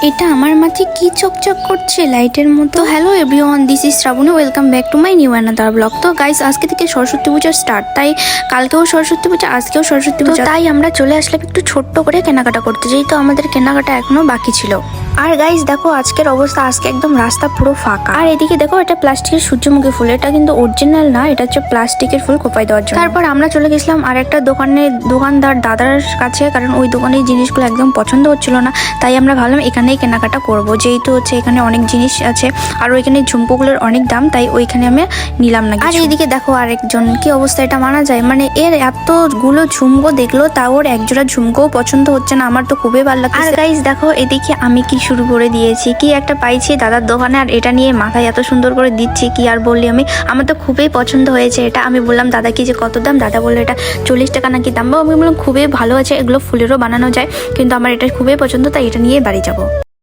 এটা আমার মাথায় কি চকচক করছে লাইটের মতো। Hello everyone, this is Shraboni, welcome back to my new another blog. তো গাইস, আজকে থেকে সরস্বতী পূজা স্টার্ট, তাই কালকেও সরস্বতী পূজা, আজকেও সরস্বতী পূজা, তাই আমরা চলে আসলাম একটু ছোট্ট করে কেনাকাটা করতে, যেহেতু আমাদের কেনাকাটা এখনো বাকি ছিল। আর গাইস দেখো আজকের অবস্থা, আজকে একদম রাস্তা পুরো ফাঁকা। আর এদিকে দেখো, এটা প্লাস্টিকের সূর্যমুখী ফুল, এটা কিন্তু অরিজিনাল না, এটা হচ্ছে প্লাস্টিকের ফুল কোপাই দেওয়ার জন্য। তারপর আমরা চলে গেছিলাম আর একটা দোকানদার দাদার কাছে, কারণ ওই দোকানের জিনিসগুলো একদম পছন্দ হচ্ছিল না, তাই আমরা ভাবলাম এখানেই কেনাকাটা করব, যেহেতু হচ্ছে এখানে অনেক জিনিস আছে আর ওইখানে ঝুমকোগুলোর অনেক দাম, তাই ওইখানে আমি নিলাম না। আর এইদিকে দেখো আরেকজন, কি অবস্থা, এটা মানা যায়? মানে এর এতগুলো ঝুমকো দেখলো, তা ওর একজোড়া ঝুমকোও পছন্দ হচ্ছে না, আমার তো খুবই ভালো লাগছে। আর গাইস দেখো এদিকে আমি কি শুরু করে দিয়েছি, কি একটা পাইছি দাদার দোকানে, আর এটা নিয়ে মাথায় এত সুন্দর করে দিচ্ছি, কি আর বললি আমি, আমার তো খুবই পছন্দ হয়েছে এটা। আমি বললাম দাদাকে যে কত দাম, দাদা বললো এটা 40 টাকা নাকি দাম। আমি বললাম খুবই ভালো আছে, এগুলো ফুলেরও বানানো যায়, কিন্তু আমার এটা খুবই পছন্দ, তাই এটা নিয়ে বাড়ি যাবো।